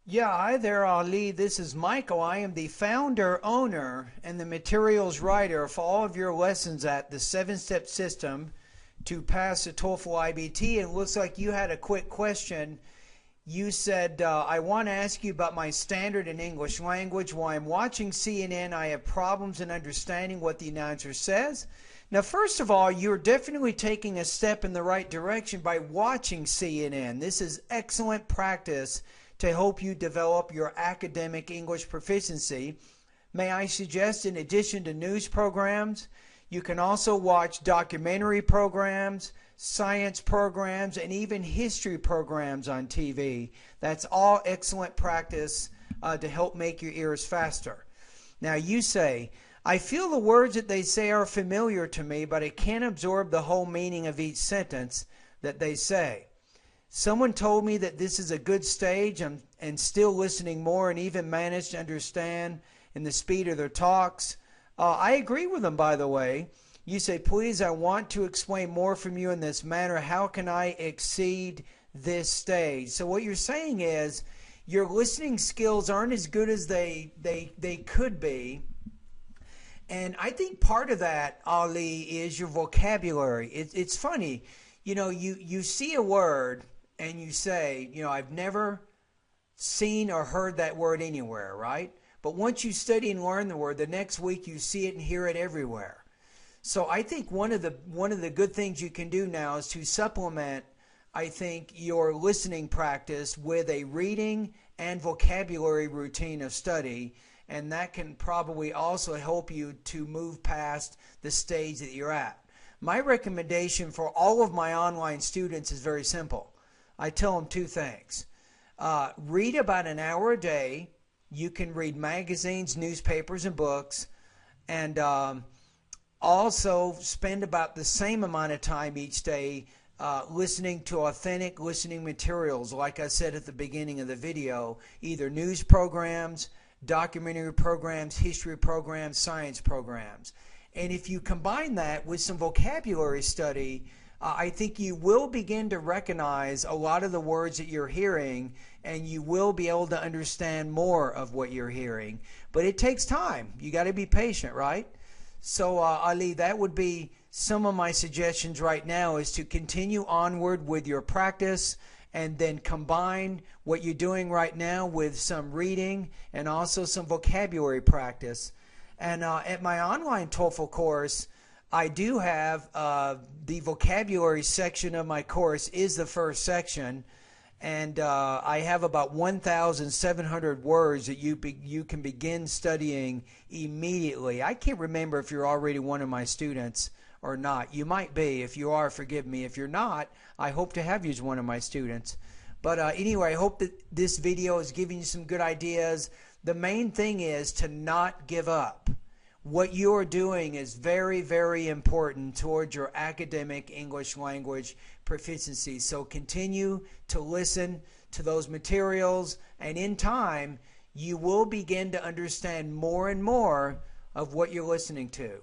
Yeah, hi there, Ali. This is Michael. I am the founder, owner, and the materials writer for all of your lessons at the 7-step system to pass the TOEFL IBT. And it looks like you had a quick question. You said, I want to ask you about my standard in English language. While I'm watching CNN, I have problems in understanding what the announcer says. Now, first of all, you're definitely taking a step in the right direction by watching CNN. This is excellent practice to help you develop your academic English proficiency. May I suggest, in addition to news programs, you can also watch documentary programs, science programs, and even history programs on TV. That's all excellent practice to help make your ears faster. Now you say, I feel the words that they say are familiar to me, but I can't absorb the whole meaning of each sentence that they say. Someone told me that this is a good stage and still listening more and even manage to understand in the speed of their talks. I agree with them, by the way. You say, please, I want to explain more from you in this manner. How can I exceed this stage? So what you're saying is your listening skills aren't as good as they could be. And I think part of that, Ali, is your vocabulary. It's funny. You know, you see a word and you say, you know, I've never seen or heard that word anywhere, right? But once you study and learn the word, the next week you see it and hear it everywhere. So I think one of the good things you can do now is to supplement, I think, your listening practice with a reading and vocabulary routine of study, and that can probably also help you to move past the stage that you're at. My recommendation for all of my online students is very simple. I tell them two things. Read about an hour a day. You can read magazines, newspapers, and books, and also spend about the same amount of time each day listening to authentic listening materials, like I said at the beginning of the video, either news programs, documentary programs, history programs, science programs. And if you combine that with some vocabulary study, I think you will begin to recognize a lot of the words that you're hearing, and you will be able to understand more of what you're hearing. But it takes time. You got to be patient, right? So, Ali, that would be some of my suggestions right now, is to continue onward with your practice and then combine what you're doing right now with some reading and also some vocabulary practice. And at my online TOEFL course, I do have the vocabulary section of my course is the first section, and I have about 1,700 words that you can begin studying immediately. I can't remember if you're already one of my students or not. You might be. If you are, forgive me. If you're not, I hope to have you as one of my students. But anyway, I hope that this video is giving you some good ideas. The main thing is to not give up. What you're doing is very, very important towards your academic English language proficiency. So continue to listen to those materials, and in time, you will begin to understand more and more of what you're listening to.